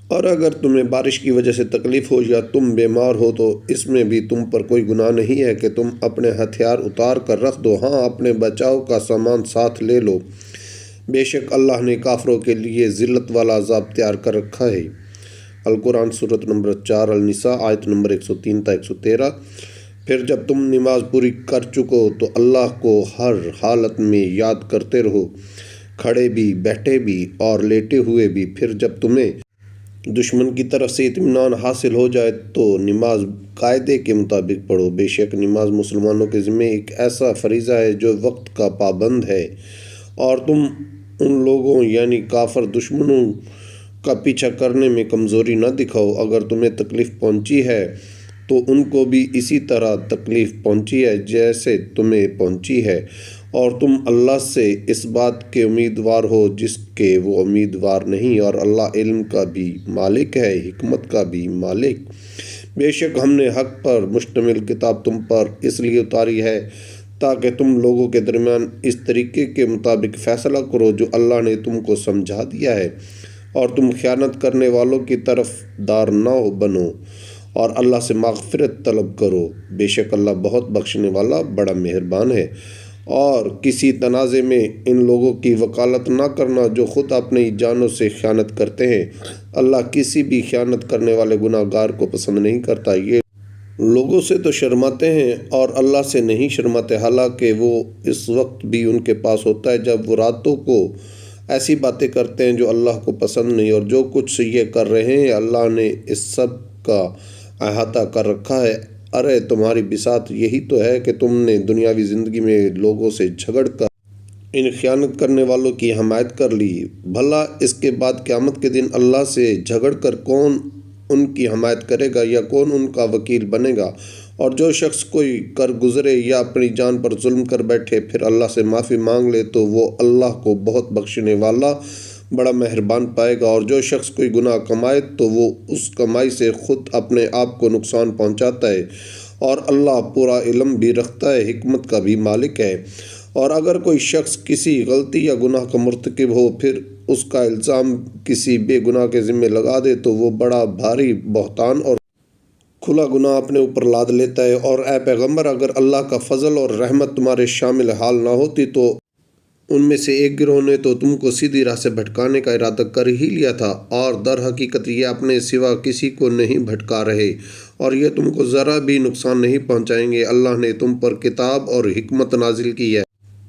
اور اگر تمہیں بارش کی وجہ سے تکلیف ہو یا تم بیمار ہو تو اس میں بھی تم پر کوئی گناہ نہیں ہے کہ تم اپنے ہتھیار اتار کر رکھ دو، ہاں اپنے بچاؤ کا سامان ساتھ لے لو، بے شک اللہ نے کافروں کے لیے ذلت والا عذاب تیار کر رکھا ہے۔ القرآن سورۃ نمبر 4 النساء آیت نمبر 103 تا 113۔ پھر جب تم نماز پوری کر چکو تو اللہ کو ہر حالت میں یاد کرتے رہو، کھڑے بھی، بیٹھے بھی اور لیٹے ہوئے بھی۔ پھر جب تمہیں دشمن کی طرف سے اطمینان حاصل ہو جائے تو نماز قاعدے کے مطابق پڑھو، بے شک نماز مسلمانوں کے ذمہ ایک ایسا فریضہ ہے جو وقت کا پابند ہے، اور تم ان لوگوں یعنی کافر دشمنوں کا پیچھا کرنے میں کمزوری نہ دکھاؤ۔ اگر تمہیں تکلیف پہنچی ہے تو ان کو بھی اسی طرح تکلیف پہنچی ہے جیسے تمہیں پہنچی ہے، اور تم اللہ سے اس بات کے امیدوار ہو جس کے وہ امیدوار نہیں، اور اللہ علم کا بھی مالک ہے، حکمت کا بھی مالک۔ بے شک ہم نے حق پر مشتمل کتاب تم پر اس لیے اتاری ہے تاکہ تم لوگوں کے درمیان اس طریقے کے مطابق فیصلہ کرو جو اللہ نے تم کو سمجھا دیا ہے، اور تم خیانت کرنے والوں کی طرف دار نہ بنو، اور اللہ سے مغفرت طلب کرو، بے شک اللہ بہت بخشنے والا بڑا مہربان ہے۔ اور کسی تنازع میں ان لوگوں کی وکالت نہ کرنا جو خود اپنی جانوں سے خیانت کرتے ہیں، اللہ کسی بھی خیانت کرنے والے گناہ گار کو پسند نہیں کرتا۔ یہ لوگوں سے تو شرماتے ہیں اور اللہ سے نہیں شرماتے، حالانکہ وہ اس وقت بھی ان کے پاس ہوتا ہے جب وہ راتوں کو ایسی باتیں کرتے ہیں جو اللہ کو پسند نہیں، اور جو کچھ یہ کر رہے ہیں اللہ نے اس سب کا احاطہ کر رکھا ہے۔ ارے تمہاری بساط یہی تو ہے کہ تم نے دنیاوی زندگی میں لوگوں سے جھگڑ کر ان خیانت کرنے والوں کی حمایت کر لی، بھلا اس کے بعد قیامت کے دن اللہ سے جھگڑ کر کون ان کی حمایت کرے گا یا کون ان کا وکیل بنے گا؟ اور جو شخص کوئی کر گزرے یا اپنی جان پر ظلم کر بیٹھے پھر اللہ سے معافی مانگ لے تو وہ اللہ کو بہت بخشنے والا بڑا مہربان پائے گا۔ اور جو شخص کوئی گناہ کمائے تو وہ اس کمائی سے خود اپنے آپ کو نقصان پہنچاتا ہے، اور اللہ پورا علم بھی رکھتا ہے، حکمت کا بھی مالک ہے۔ اور اگر کوئی شخص کسی غلطی یا گناہ کا مرتکب ہو پھر اس کا الزام کسی بے گناہ کے ذمہ لگا دے تو وہ بڑا بھاری بہتان اور کھلا گناہ اپنے اوپر لاد لیتا ہے۔ اور اے پیغمبر، اگر اللہ کا فضل اور رحمت تمہارے شامل حال نہ ہوتی تو ان میں سے ایک گروہ نے تو تم کو سیدھی راہ سے بھٹکانے کا ارادہ کر ہی لیا تھا، اور در حقیقت یہ اپنے سوا کسی کو نہیں بھٹکا رہے، اور یہ تم کو ذرا بھی نقصان نہیں پہنچائیں گے۔ اللہ نے تم پر کتاب اور حکمت نازل کی ہے،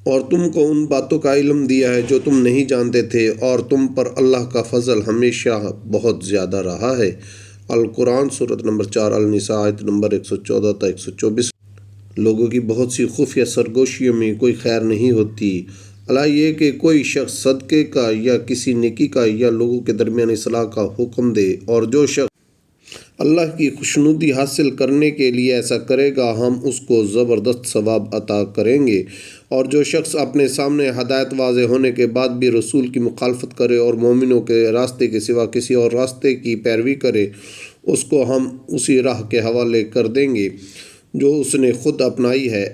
اور تم کو ان باتوں کا علم دیا ہے جو تم نہیں جانتے تھے، اور تم پر اللہ کا فضل ہمیشہ بہت زیادہ رہا ہے۔ القرآن سورۃ نمبر 4 النساء آیت نمبر 114 تا 124۔ لوگوں کی بہت سی خفیہ سرگوشیوں میں کوئی خیر نہیں ہوتی، اللہ یہ کہ کوئی شخص صدقے کا یا کسی نیکی کا یا لوگوں کے درمیان اصلاح کا حکم دے، اور جو شخص اللہ کی خوشنودی حاصل کرنے کے لیے ایسا کرے گا ہم اس کو زبردست ثواب عطا کریں گے۔ اور جو شخص اپنے سامنے ہدایت واضح ہونے کے بعد بھی رسول کی مخالفت کرے اور مومنوں کے راستے کے سوا کسی اور راستے کی پیروی کرے، اس کو ہم اسی راہ کے حوالے کر دیں گے جو اس نے خود اپنائی ہے،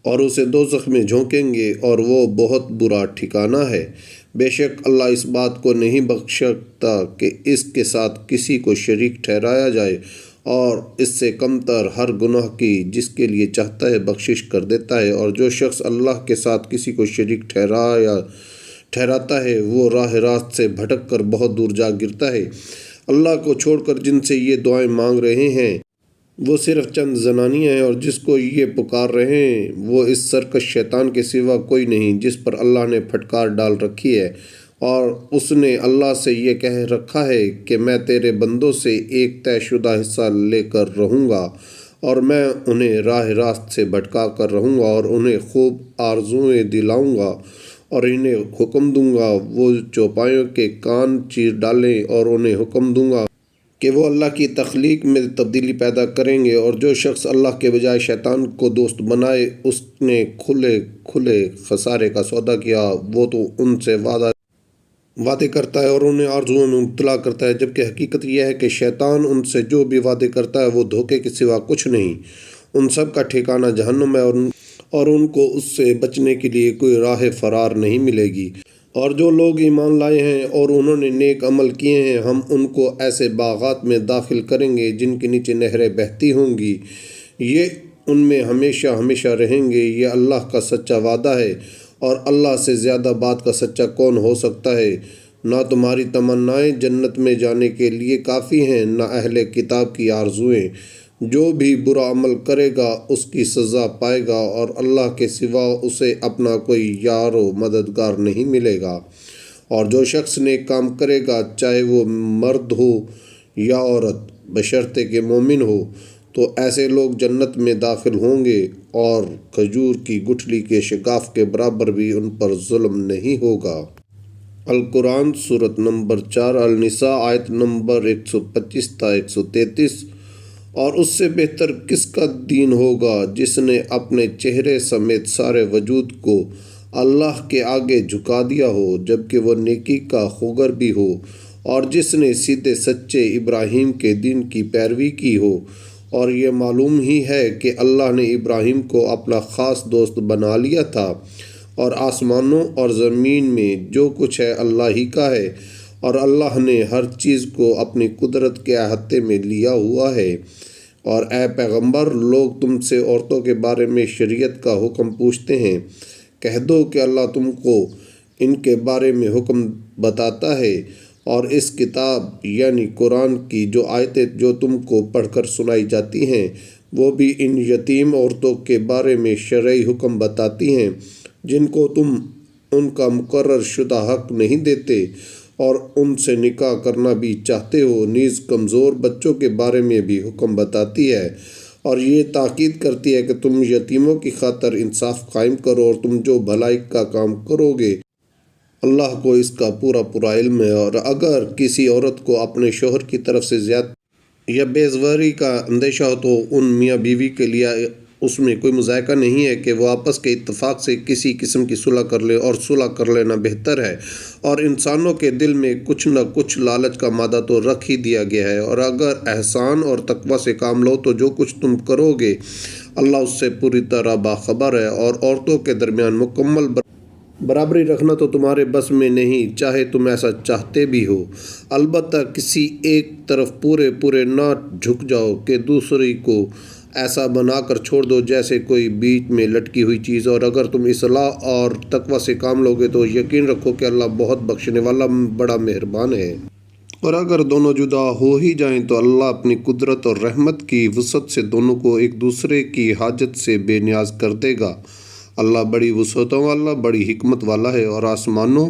اور اسے دوزخ میں جھونکیں گے، اور وہ بہت برا ٹھکانہ ہے۔ بے شک اللہ اس بات کو نہیں بخشتا کہ اس کے ساتھ کسی کو شریک ٹھہرایا جائے، اور اس سے کم تر ہر گناہ کی جس کے لیے چاہتا ہے بخشش کر دیتا ہے۔ اور جو شخص اللہ کے ساتھ کسی کو شریک ٹھہراتا ہے وہ راہ راست سے بھٹک کر بہت دور جا گرتا ہے۔ اللہ کو چھوڑ کر جن سے یہ دعائیں مانگ رہے ہیں وہ صرف چند زنانیاں ہیں، اور جس کو یہ پکار رہے ہیں وہ اس سرکش شیطان کے سوا کوئی نہیں جس پر اللہ نے پھٹکار ڈال رکھی ہے، اور اس نے اللہ سے یہ کہہ رکھا ہے کہ میں تیرے بندوں سے ایک طے شدہ حصہ لے کر رہوں گا، اور میں انہیں راہ راست سے بھٹکا کر رہوں گا، اور انہیں خوب آرزوئیں دلاؤں گا، اور انہیں حکم دوں گا وہ چوپایوں کے کان چیر ڈالیں، اور انہیں حکم دوں گا کہ وہ اللہ کی تخلیق میں تبدیلی پیدا کریں گے۔ اور جو شخص اللہ کے بجائے شیطان کو دوست بنائے اس نے کھلے خسارے کا سودا کیا۔ وہ تو ان سے وعدے کرتا ہے اور انہیں آرزوؤں میں مبتلا کرتا ہے، جبکہ حقیقت یہ ہے کہ شیطان ان سے جو بھی وعدے کرتا ہے وہ دھوکے کے سوا کچھ نہیں۔ ان سب کا ٹھکانہ جہنم ہے، اور ان کو اس سے بچنے کے لیے کوئی راہ فرار نہیں ملے گی۔ اور جو لوگ ایمان لائے ہیں اور انہوں نے نیک عمل کیے ہیں ہم ان کو ایسے باغات میں داخل کریں گے جن کے نیچے نہریں بہتی ہوں گی، یہ ان میں ہمیشہ ہمیشہ رہیں گے۔ یہ اللہ کا سچا وعدہ ہے، اور اللہ سے زیادہ بات کا سچا کون ہو سکتا ہے؟ نہ تمہاری تمنائیں جنت میں جانے کے لیے کافی ہیں، نہ اہل کتاب کی آرزوئیں۔ جو بھی برا عمل کرے گا اس کی سزا پائے گا، اور اللہ کے سوا اسے اپنا کوئی یار و مددگار نہیں ملے گا۔ اور جو شخص نیک کام کرے گا چاہے وہ مرد ہو یا عورت بشرطے کہ مومن ہو تو ایسے لوگ جنت میں داخل ہوں گے، اور کھجور کی گٹھلی کے شگاف کے برابر بھی ان پر ظلم نہیں ہوگا۔ القرآن سورۃ نمبر 4 النساء آیت نمبر 125 تا 133۔ اور اس سے بہتر کس کا دین ہوگا جس نے اپنے چہرے سمیت سارے وجود کو اللہ کے آگے جھکا دیا ہو جبکہ وہ نیکی کا خوگر بھی ہو، اور جس نے سیدھے سچے ابراہیم کے دین کی پیروی کی ہو۔ اور یہ معلوم ہی ہے کہ اللہ نے ابراہیم کو اپنا خاص دوست بنا لیا تھا، اور آسمانوں اور زمین میں جو کچھ ہے اللہ ہی کا ہے، اور اللہ نے ہر چیز کو اپنی قدرت کے احاطے میں لیا ہوا ہے۔ اور اے پیغمبر، لوگ تم سے عورتوں کے بارے میں شریعت کا حکم پوچھتے ہیں، کہہ دو کہ اللہ تم کو ان کے بارے میں حکم بتاتا ہے، اور اس کتاب یعنی قرآن کی جو آیتیں جو تم کو پڑھ کر سنائی جاتی ہیں وہ بھی ان یتیم عورتوں کے بارے میں شرعی حکم بتاتی ہیں جن کو تم ان کا مقرر شدہ حق نہیں دیتے اور ان سے نکاح کرنا بھی چاہتے ہو، نیز کمزور بچوں کے بارے میں بھی حکم بتاتی ہے، اور یہ تاکید کرتی ہے کہ تم یتیموں کی خاطر انصاف قائم کرو، اور تم جو بھلائی کا کام کرو گے اللہ کو اس کا پورا علم ہے۔ اور اگر کسی عورت کو اپنے شوہر کی طرف سے یا بےزوری کا اندیشہ ہو تو ان میاں بیوی کے لیے اس میں کوئی مذائقہ نہیں ہے کہ وہ آپس کے اتفاق سے کسی قسم کی صلح کر لے، اور صلح کر لینا بہتر ہے۔ اور انسانوں کے دل میں کچھ نہ کچھ لالچ کا مادہ تو رکھ ہی دیا گیا ہے، اور اگر احسان اور تقوی سے کام لو تو جو کچھ تم کرو گے اللہ اس سے پوری طرح باخبر ہے۔ اور عورتوں کے درمیان مکمل برابری رکھنا تو تمہارے بس میں نہیں، چاہے تم ایسا چاہتے بھی ہو۔ البتہ کسی ایک طرف پورے نہ جھک جاؤ کہ دوسری کو ایسا بنا کر چھوڑ دو جیسے کوئی بیچ میں لٹکی ہوئی چیز۔ اور اگر تم اصلاح اور تقوی سے کام لوگے تو یقین رکھو کہ اللہ بہت بخشنے والا بڑا مہربان ہے۔ اور اگر دونوں جدا ہو ہی جائیں تو اللہ اپنی قدرت اور رحمت کی وسعت سے دونوں کو ایک دوسرے کی حاجت سے بے نیاز کر دے گا۔ اللہ بڑی وسعتوں والا، بڑی حکمت والا ہے۔ اور آسمانوں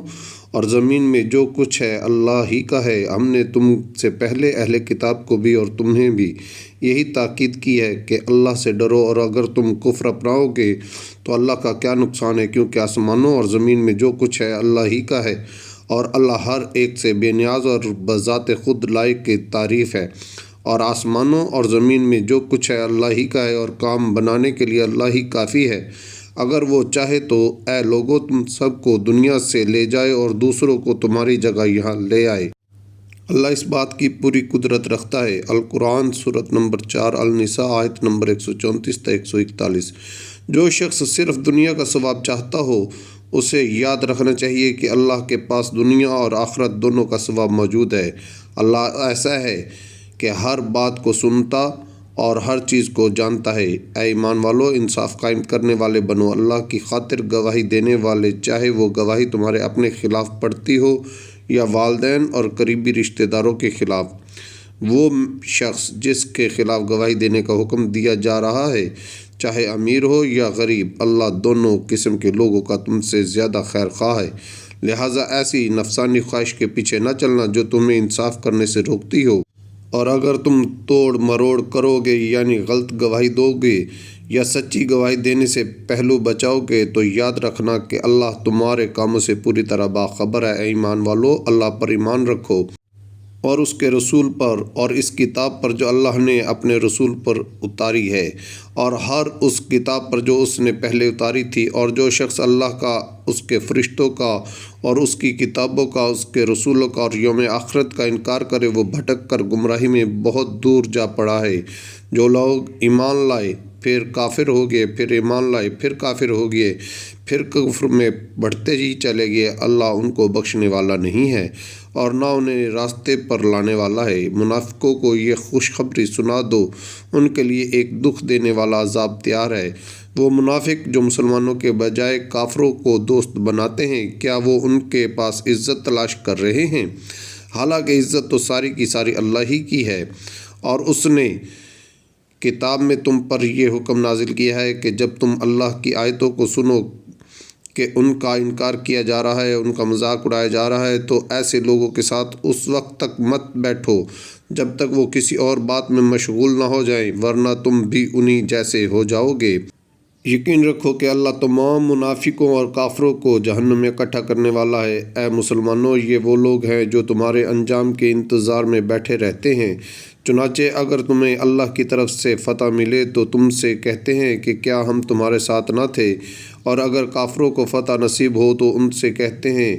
اور زمین میں جو کچھ ہے اللہ ہی کا ہے۔ ہم نے تم سے پہلے اہل کتاب کو بھی اور تمہیں بھی یہی تاکید کی ہے کہ اللہ سے ڈرو، اور اگر تم کفر اپناؤ گے تو اللہ کا کیا نقصان ہے، کیونکہ آسمانوں اور زمین میں جو کچھ ہے اللہ ہی کا ہے، اور اللہ ہر ایک سے بے نیاز اور بذات خود لائق کی تعریف ہے۔ اور آسمانوں اور زمین میں جو کچھ ہے اللہ ہی کا ہے، اور کام بنانے کے لیے اللہ ہی کافی ہے۔ اگر وہ چاہے تو اے لوگو تم سب کو دنیا سے لے جائے اور دوسروں کو تمہاری جگہ یہاں لے آئے۔ اللہ اس بات کی پوری قدرت رکھتا ہے۔ القرآن سورۃ نمبر 4 النساء آیت نمبر 134 تا 141۔ جو شخص صرف دنیا کا ثواب چاہتا ہو اسے یاد رکھنا چاہیے کہ اللہ کے پاس دنیا اور آخرت دونوں کا ثواب موجود ہے۔ اللہ ایسا ہے کہ ہر بات کو سنتا اور ہر چیز کو جانتا ہے۔ اے ایمان والو، انصاف قائم کرنے والے بنو، اللہ کی خاطر گواہی دینے والے، چاہے وہ گواہی تمہارے اپنے خلاف پڑتی ہو یا والدین اور قریبی رشتہ داروں کے خلاف۔ وہ شخص جس کے خلاف گواہی دینے کا حکم دیا جا رہا ہے چاہے امیر ہو یا غریب، اللہ دونوں قسم کے لوگوں کا تم سے زیادہ خیر خواہ ہے۔ لہٰذا ایسی نفسانی خواہش کے پیچھے نہ چلنا جو تمہیں انصاف کرنے سے روکتی ہو۔ اور اگر تم توڑ مروڑ کرو گے یعنی غلط گواہی دو گے یا سچی گواہی دینے سے پہلو بچاؤ گے تو یاد رکھنا کہ اللہ تمہارے کاموں سے پوری طرح باخبر ہے۔ اے ایمان والو، اللہ پر ایمان رکھو اور اس کے رسول پر اور اس کتاب پر جو اللہ نے اپنے رسول پر اتاری ہے، اور ہر اس کتاب پر جو اس نے پہلے اتاری تھی۔ اور جو شخص اللہ کا، اس کے فرشتوں کا اور اس کی کتابوں کا، اس کے رسولوں کا اور یوم آخرت کا انکار کرے وہ بھٹک کر گمراہی میں بہت دور جا پڑا ہے۔ جو لوگ ایمان لائے پھر کافر ہو گئے، پھر ایمان لائے پھر کافر ہو گئے، پھر کفر میں بڑھتے ہی چلے گئے، اللہ ان کو بخشنے والا نہیں ہے اور نہ انہیں راستے پر لانے والا ہے۔ منافقوں کو یہ خوشخبری سنا دو، ان کے لیے ایک دکھ دینے والا عذاب تیار ہے۔ وہ منافق جو مسلمانوں کے بجائے کافروں کو دوست بناتے ہیں، کیا وہ ان کے پاس عزت تلاش کر رہے ہیں؟ حالانکہ عزت تو ساری کی ساری اللہ ہی کی ہے۔ اور اس نے کتاب میں تم پر یہ حکم نازل کیا ہے کہ جب تم اللہ کی آیتوں کو سنو کہ ان کا انکار کیا جا رہا ہے، ان کا مذاق اڑایا جا رہا ہے، تو ایسے لوگوں کے ساتھ اس وقت تک مت بیٹھو جب تک وہ کسی اور بات میں مشغول نہ ہو جائیں، ورنہ تم بھی انہی جیسے ہو جاؤ گے۔ یقین رکھو کہ اللہ تمام منافقوں اور کافروں کو جہنم میں اکٹھا کرنے والا ہے۔ اے مسلمانوں، یہ وہ لوگ ہیں جو تمہارے انجام کے انتظار میں بیٹھے رہتے ہیں۔ چنانچہ اگر تمہیں اللہ کی طرف سے فتح ملے تو تم سے کہتے ہیں کہ کیا ہم تمہارے ساتھ نہ تھے، اور اگر کافروں کو فتح نصیب ہو تو ان سے کہتے ہیں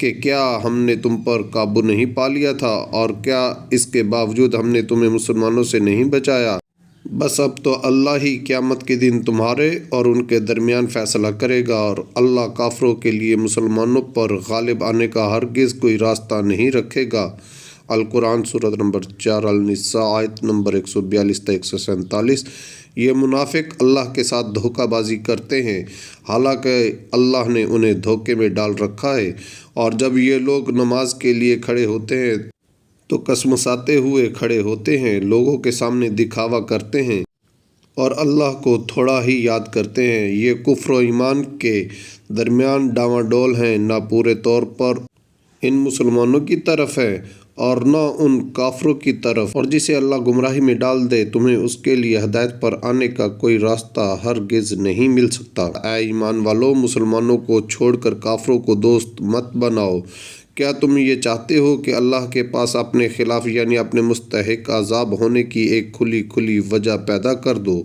کہ کیا ہم نے تم پر قابو نہیں پا لیا تھا، اور کیا اس کے باوجود ہم نے تمہیں مسلمانوں سے نہیں بچایا؟ بس اب تو اللہ ہی قیامت کے دن تمہارے اور ان کے درمیان فیصلہ کرے گا، اور اللہ کافروں کے لیے مسلمانوں پر غالب آنے کا ہرگز کوئی راستہ نہیں رکھے گا۔ القرآن سورۃ نمبر 4 النساء آیت نمبر 142 تا 147۔ یہ منافق اللہ کے ساتھ دھوکہ بازی کرتے ہیں، حالانکہ اللہ نے انہیں دھوکے میں ڈال رکھا ہے۔ اور جب یہ لوگ نماز کے لیے کھڑے ہوتے ہیں تو کسمساتے ہوئے کھڑے ہوتے ہیں، لوگوں کے سامنے دکھاوا کرتے ہیں اور اللہ کو تھوڑا ہی یاد کرتے ہیں۔ یہ کفر و ایمان کے درمیان ڈاواں ڈول ہیں، نہ پورے طور پر ان مسلمانوں کی طرف ہے اور نہ ان کافروں کی طرف، اور جسے اللہ گمراہی میں ڈال دے تمہیں اس کے لیے ہدایت پر آنے کا کوئی راستہ ہرگز نہیں مل سکتا۔ اے ایمان والو، مسلمانوں کو چھوڑ کر کافروں کو دوست مت بناؤ، کیا تم یہ چاہتے ہو کہ اللہ کے پاس اپنے خلاف یعنی اپنے مستحق عذاب ہونے کی ایک کھلی کھلی وجہ پیدا کر دو؟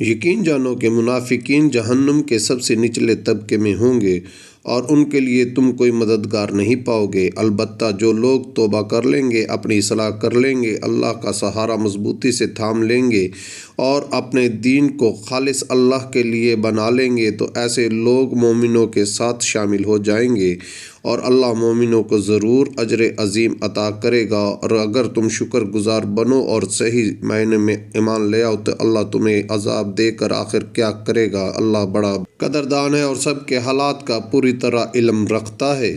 یقین جانو کہ منافقین جہنم کے سب سے نچلے طبقے میں ہوں گے اور ان کے لیے تم کوئی مددگار نہیں پاؤ گے۔ البتہ جو لوگ توبہ کر لیں گے، اپنی اصلاح کر لیں گے، اللہ کا سہارا مضبوطی سے تھام لیں گے اور اپنے دین کو خالص اللہ کے لیے بنا لیں گے تو ایسے لوگ مومنوں کے ساتھ شامل ہو جائیں گے اور اللہ مومنوں کو ضرور اجر عظیم عطا کرے گا۔ اور اگر تم شکر گزار بنو اور صحیح معنی میں ایمان لے آؤ تو اللہ تمہیں عذاب دے کر آخر کیا کرے گا۔ اللہ بڑا قدردان ہے اور سب کے حالات کا پوری طرح علم رکھتا ہے۔